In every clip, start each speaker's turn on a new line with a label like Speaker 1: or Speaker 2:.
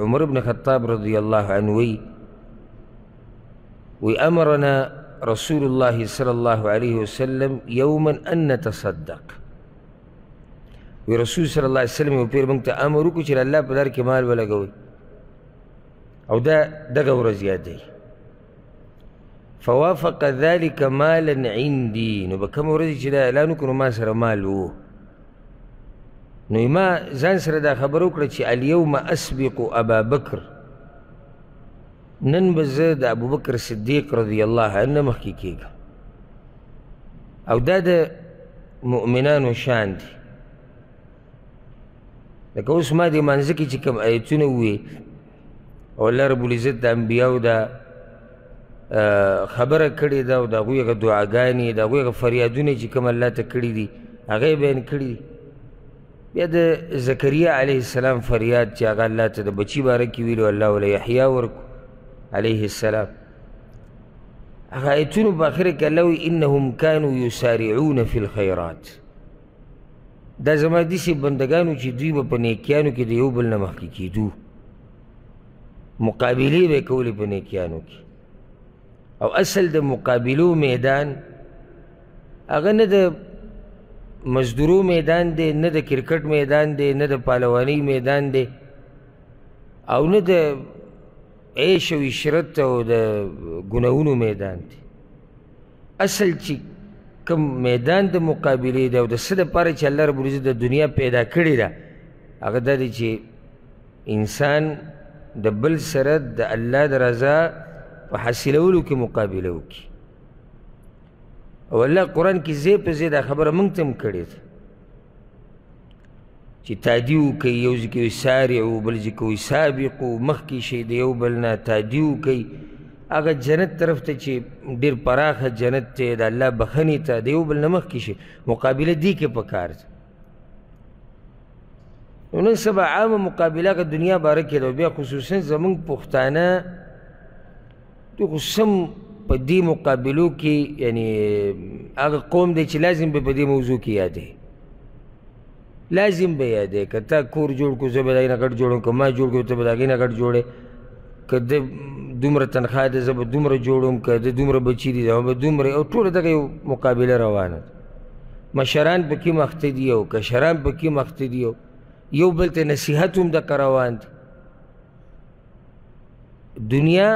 Speaker 1: عمر بن الخطاب رضي الله عنه وأمرنا رسول الله صلى الله عليه وسلم يوما أن نتصدق. ورسول صلى الله عليه وسلم وپیر موږ ته امر وکړو چې الله په لار کې مال ولګوئ او دا دغه ورځ یاد دی. فوافق ذلك مالا عندي، نو به کومه ورځ چې دا اعلان وکړو ما سره مال و، نو ما ځان سره دا خبره وکړه چې اليوم اسبق ابا بکر، نن به زه د ابوبکر صدیق رضی الله عنه مخکې کېږم. او دا د مؤمنانو شان دی. لکه اوس ما دې مانځه کې چې کوم ایتونه وویې او الله رب العزت د انبیاو دا خبره کړې ده او د هغوی هغه دعاګانې د هغوی هغه فریادونه چې کوم الله ته کړي دي هغه یې بیان کړي دي. بیا د زکریا علیه السلام فریاد چې هغه الله ته د بچي باره کې ویلو الله وله یحیا ورکو علیه السلام، هغه ایتونو په آخره کې الله وایي انهم کانوا یسارعون فی الخیرات. دا زما داسې بندګانو چې دوی به په نیکیانو کې د یو بل نه مخکې کېدو، مقابلې به یې کولې په نیکیانو کې. او اصل د مقابلو میدان هغه نه د مزدورو میدان دی، نه د کرکټ میدان دی، نه د پهلوانۍ میدان دی، او نه د عیش او عشرت او د ګناهونو میدان دی. اصل چې کوم میدان د مقابلې دی او د څه دپاره چې الله رب العزت د دنیا پیدا کړې ده هغه دا دی چې انسان د بل سره د الله د رضا په حاصلولو کې مقابله وکړي. او الله قرآن کې ځای په ځای دا خبره موږ ته هم کړې ده چې تادي وکئ، یو ځای کې وایي سارعو، بل ځای کې وایي سابقو، مخکې شئ د یو بل نه، تادي وکئ هغه جنت طرف ته چې ډېر پراخه جنت دی د الله بخښنې ته، د یو بل نه مخکې شئ. مقابله دې کې پکار ده. نو نن سبا عامه مقابله که دنیا باره کې ده، بیا خصوصا زموږ پښتانه دوی خو سم په دې مقابلو کې یعنې هغه قوم دی چې لازم به په دې موضوع کې یادوي، لازم به یادوي. که تا کور جوړ کړو زه به د هغې نه ګډ جوړوم، که ما جوړ کړو ته به د هغې نه ګډ جوړې، که د دومره تنخواه ده زه به دومره جوړوم، که د دومره بچي دي زه به دومره، او ټوله دغه یو مقابله روانه ده. مشران پکې مخته دي او کشران پکې مخته دي، یو بل ته نصیحت هم دغه روان دی. دنیا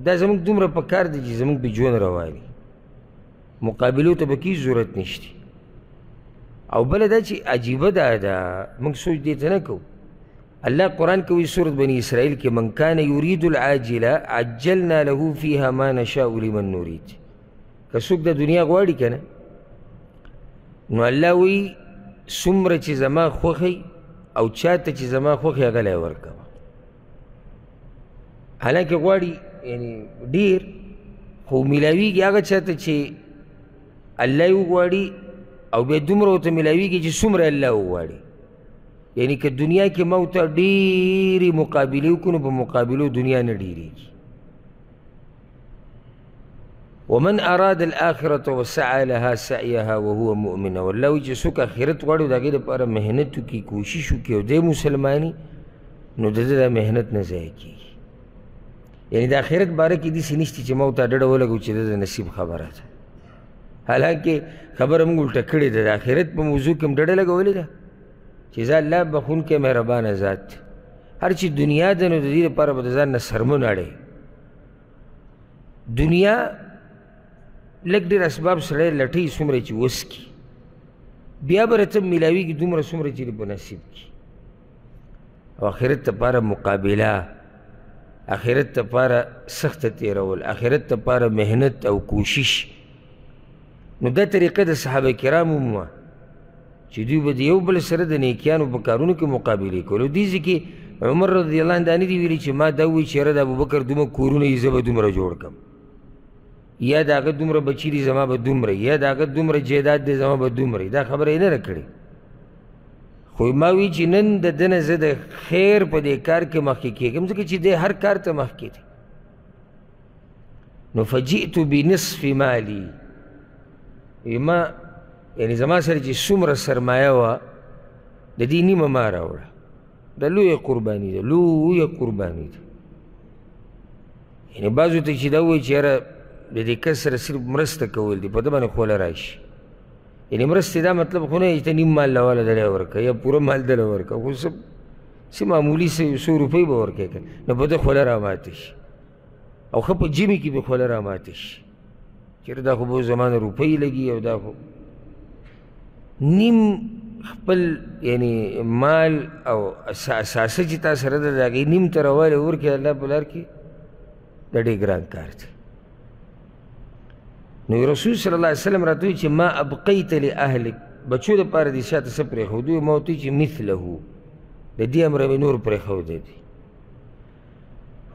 Speaker 1: دا زموږ دومره پکار دی چې زموږ په ژوند رواني، مقابلو ته پکې ضرورت نشته. او بله دا چې عجیبه دا ده موږ سوچ دې ته نه کوو. الله قرآن کې وایي سورت بني اسرائیل کې من کان یرید العاجله عجلنا له فیها ما نشاء لمن نرید. که څوک د دنیا غواړي که نه، نو الله وایي څومره چې زما خوښئ او چاته چې زما خوښئ هغه له یې ورکوه. حالانکه غواړي یعنی ډېر، خو میلاویږي هغه چاته چې الله یې وغواړي او بیا دومره ورته میلاویږي چې څومره الله وغواړي. یعنی که دنیا کې ما ورته ډېرې مقابلې وکړو نو په مقابلو دنیا نه ډېرېږي. ومن اراد الآخرة وسعى لها سعيها وهو مؤمن. والله وایي چې څوک آخرت غواړي د هغې دپاره محنت وکړي، کوشش وکړي او دی مسلماني، نو د ده دا محنت نه ضایع کېږي. یعنی د آخرت باره کې داسې نشته چې ما ورته ډډه ولګو چې د نصیب خبره ده. حالانکه خبره موږ الټه کړې ده، د آخرت په موضوع کې هم ډډه لګولې ده چې زه الله بخونکی مهربانه ذات دی. هر چې دنیا ده نو د دې لپاره به د ځان نه سرمن اړې. دنیا لږ ډېر اسباب سړی لټوي څومره چې وس کړي، بیا به راته میلاویږي دومره څومره چې په نصیب کړي. او آخرت دپاره مقابله، آخرت دپاره سخته تېرول، آخرت دپاره محنت او کوشش. نو دا طریقه د صحابه کرامو هم وه چې دوی به د یو بل سره د نیکیانو په کارونو کې مقابلې کولو. دې ځای کې عمر رضی الله عنه دا نه دي ویلي چې ما دا ووایي چې یاره د ابوبکر دومره کورونه یې زه به دومره جوړ کړم، یا د هغه دومره بچي دي زما به دومره، یا د هغه دومره جایداد دی زما به دومره. دا خبره یې نه ده کړې. خو ما وی چې نن د ده نه زه د خیر په دې کار کې مخکې کېږم، ځکه چې دی هر کار ته مخکې دی. نو فجئت بنصف مالی، ما یعنی زما سره چې څومره سرمایه وه د دې نیمه ما راوړه، دا لویه قرباني ده، لویه قرباني ده. یعنې بعضو ته چې دا ووایي چې یاره د دې کس سره صرف مرسته کول دي، په ده باندې خوله راشي. یعنې مرستې دا مطلب خو نه چې ته نیم مال له واله دلی ورکړه یا پوره مال دله ورکړه، خو څه معمولي څو روپۍ به ورکړې که نو په ده خوله راماتې شي او ښه په جمې کې به خوله راماتې شي چېرې دا خو به زما نه روپۍ لګي او دا خو نیم خپل یعنی مال او اساسه چې تا سره ده د هغې نیم ته راوالی ورکړې الله په لار کې دا ډېر ګران کار دی. نو رسول صلی الله علیه وسلم راته وایي چې ما ابقیت لاهلک، بچو دپاره دې شاته څه پرېښودو؟ ما ورته وایي چې مثله، د دې امره مې نور پرېښودی دی.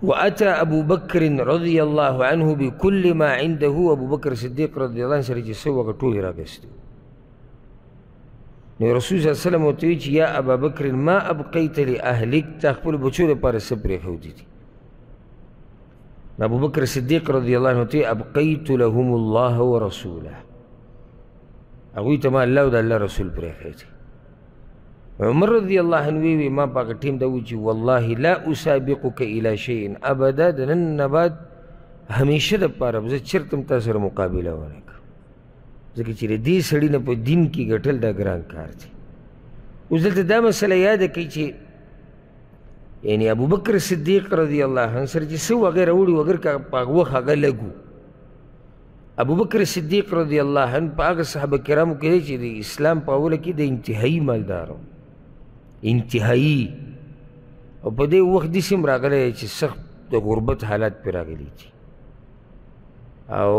Speaker 1: واتى ابو بکر رضی الله عنه بكل ما عنده، ابو بکر صدیق رضی الله عنه سره چې څه وغه ټول یې راګستی. نو رسول صلی الله علیه وسلم ورته وایي چې یا ابا بکر ما ابقیت لاهلک، تا خپلو بچو دپاره څه پرېښودي دي؟ ابو بکر صدیق رضی الله عنه ته ابقیت لهم الله ورسوله، هغوی ته ما الله او د الله رسول پرېښی دی. عمر رضی الله عنه وی ما په هغه ټیم دا وایي چې والله لا اسابقک الی شیء ابدا، د نن نه بعد همیشه دپاره به زه چېرته هم تا سره مقابله ونه کړم، ځکه چې د دې سړي نه په دین کې ګټل دا ګران کار دی. اوس دلته دا مسله یاده کوي چې یعنی ابو بکر صدیق رضی الله عنه سره چې څه وغه راوړي وګر که په هغه وخت هغه لږ و. ابو بکر صدیق رضی الله عنه په هغه صحابه کرامو کې دی چې د اسلام په اوله کې د انتهایي مالدار و، انتهایي، او په دې وخت داسې هم راغلی چې سخت د غربت حالات پرې راغلي دي او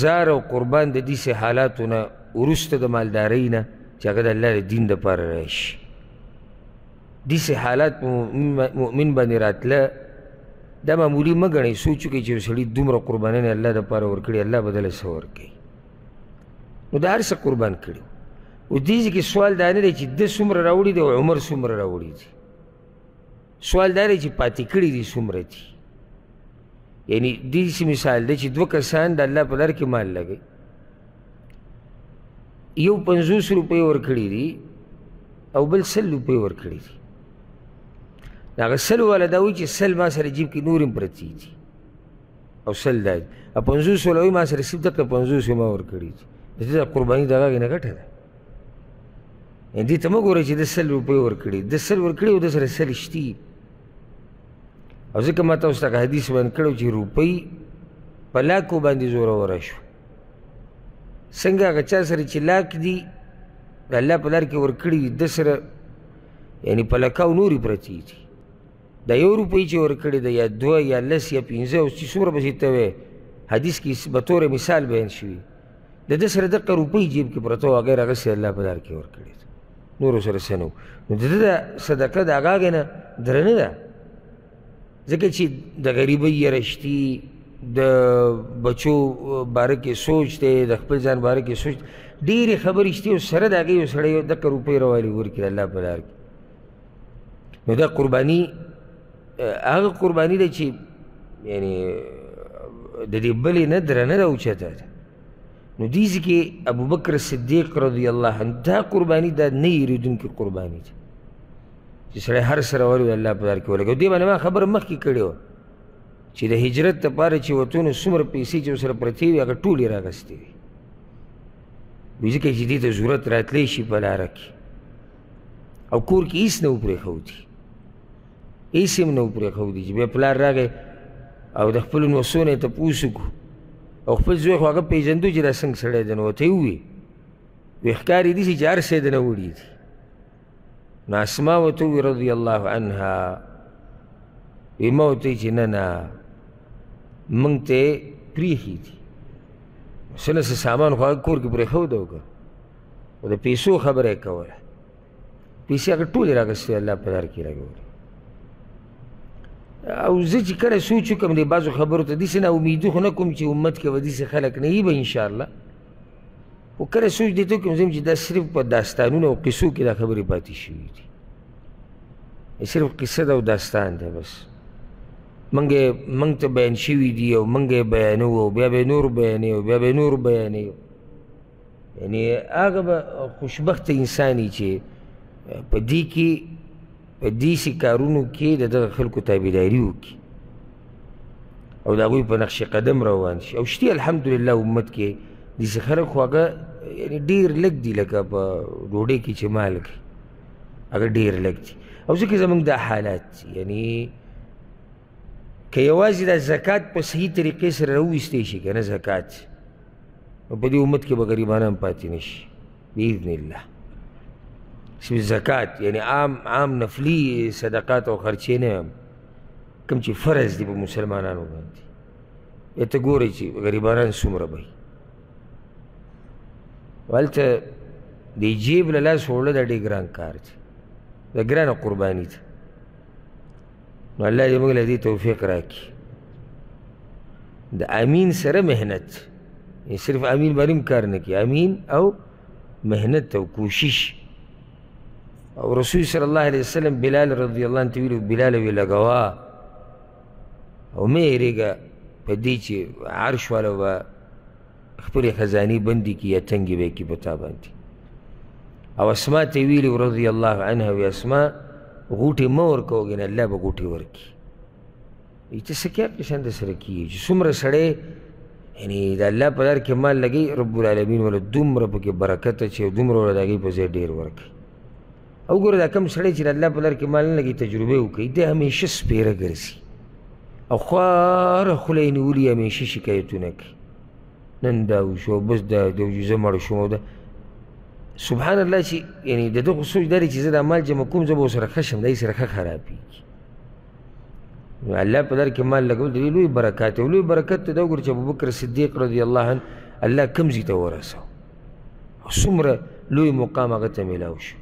Speaker 1: زار او قربان د داسې حالاتو نه وروسته د مالدارۍ نه چې هغه د الله د دین دپاره راشي، داسې حالات مؤمن باندې راتله دا معمولي مه ګڼئ. سوچ وکړئ چې یو سړي دومره قربانۍ الله دپاره ورکړي، الله به دله څه ورکوي. نو دا هر څه قربان کړي. او دې ځای کې سوال دا نه دی چې ده څومره راوړي دی او عمر څومره راوړي دي، سوال دا دی چې پاتې کړي دي څومره دي. یعنی داسې مثال دی چې دوه کسان د الله په لار کې مال لګوي، یو 50 روپۍ ورکړي دي او بل 100 روپۍ ورکړي دي. هغه 100 والا دا وایي چې 100 ما سره جیب کې نور هم پرتې دي او 100 دا دي، او 50 والا وایي ما سره صرف دغه 50 ما ورکړي دي. د دې قرباني د هغې نه ګټه ده. یعنې دې ته مه ګورئ چې د 100 روپۍ ورکړي، د 100 ورکړي او د سره 100 شتي. او ځکه ما تاسو ته هغه حدیث بیان کړی چې روپۍ په لاکو باندې زوروره شو. څنګه هغه چا سره چې لاک دي د الله په لار کې ورکړي وي، د سره یعنې په لکاو نورې پرتې دي. دا 1 روپۍ چې ورکړې ده یا 2 یا 10 یا 15 اوس چې څومره پسې ته وایې، حدیث کې به طور مثال بیان شوي، د ده سره دغه روپۍ جیب کې پرته وه، هغه یې هغسې الله په لار کې ورکړې ده، نورو سره څه نه و. نو د ده د صدقه د هغه نه درنه ده، ځکه چې د غریبۍ یره شتي، د بچو باره کې سوچ دی، د خپل ځان باره کې سوچ، ډېرې خبرې شتي او سره د هغې یو سړی دغه روپۍ راوالي ورکړي الله په لار کې. نو دا قرباني هغه قرباني ده چې یعنې د دې بلې نه درنه ده، اوچته ده. نو دې ځای کې ابوبکر صدیق رضی الله عنه دا قرباني دا نه هېرېدونکې قرباني ده چې سړی هر څه راولي الله په لار کې ولګوي. دې باندې ما خبره مخکې کړې وه چې د هجرت دپاره چې وتو نو څومره پیسې چې ورسره پرتې وي هغه ټولې راغستې وي. وایي ځکه چې دې ته ضرورت راتلی شي په لاره کې، او کور کې هېڅ نه و پرېښودي، هېڅ هم نه و پرېښودي چې بیا پلار راغی او د خپلو نوسو نه یې تپوس وکړو او خپل زوی خو هغه پېژندو چې دا څنګه سړی دی، نو ورته یې ووایي وایي ښکار یې داسې چې هر شی د نه وړي دي. نو اسما ورته ووایي رضی الله عنها، وایي ما ورته وایي چې نه نه موږ ته یې پرېښي دي، څه نه څه سامان خو هغه کور کې پرېښوده و که خو د پیسو خبره یې کوله، پیسې هغه ټولې راګستې الله په لار کې راګولې. او زه چې کله سوچ وکړم د بعضو خبرو ته داسې ناامیدي خو نه کوم چې امت کې به داسې خلک نه وي به انشاءالله، خو کله سوچ دې ته وکړم زه چې دا صرف په داستانونو او قصو کې دا خبرې پاتې شوي دي، صرف قصه ده او داستان دی بس. موږ ته بیان شوي دي او موږ یې بیانوو او بیا به یې نور بیانوي او بیا به یې نور بیانوي. یعنې هغه به خوشبخته انسان وي چې په دې کې په دېسې کارونو کې د دغه خلکو تابعداري وکړي او د هغوی په نقش قدم روان شي. او شتي الحمدلله امت کې داسې خلک خو هغه یعنې ډېر لږ دي، لکه په ډوډۍ کې چې مالګې هغه ډېر لږ دي. او ځکه زموږ دا حالات دي، یعنې که یوازې دا زکات په صحیح طریقې سره راوویستی شي که نه زکات، نو په دې امت کې به غریبان هم پاتې نه شي باذن الله. صرف زکات یعنې عام نفلي صدقات او خرچې نه هم، کوم چې فرض دي په مسلمانانو باندې. یا ته ګورئ چې غریبانان څومره به وي، هلته د جیب له لاس وړل دا ډېر ګران کار دی، دا ګرانه قرباني ده. نو الله دې موږ له دې توفیق راکړي. د امین سره محنت، صرف امین باندې هم کار نه کوي، امین او محنت او کوشش. او رسول صلی الله علیه وسلم بلال رضی الله عنه ته ویلي، بلال وی لګوه او مه هېرېږه په دې چې عرش والا به خپلې خزانې بندې کړي یا تنګې به یې کړي په تا باندې. او اسما ته ویلي رضی الله عنها، وی اسما غوټې مه ورکوه کنه الله به غوټې ورکړي. ته څه کار قشان درسره کېږي چې څومره سړی یعنې د الله په لار کې مال لګوي، رب العالمین وله دومره پکې برکت اچوي او دومره وله د هغې په ځای ډېر ورکوي. او ګوره دا کوم سړی چې د الله په لار کې مال نه لګوي، تجربې وکوي، دی همیشه سپېره ګرځي او خواره خوله یې نیولي، همیشه شکایتونه کوي، نن دا وشو، بس دا زه مړ شوم. او دا سبحان الله چې یعنې د دغو سوچ دا دی چې زه دا مال جمع کوم، زه به ورسره ښه شم، دا یې سره ښه خرابېږي. نو الله په لار کې مال لګول د دې لوی برکات دی. او لوی برکت ته دا وګوره چې ابوبکر صدیق رضی الله عنه الله کوم ځای ته ورسو او څومره لوی مقام هغه ته میلاو شو.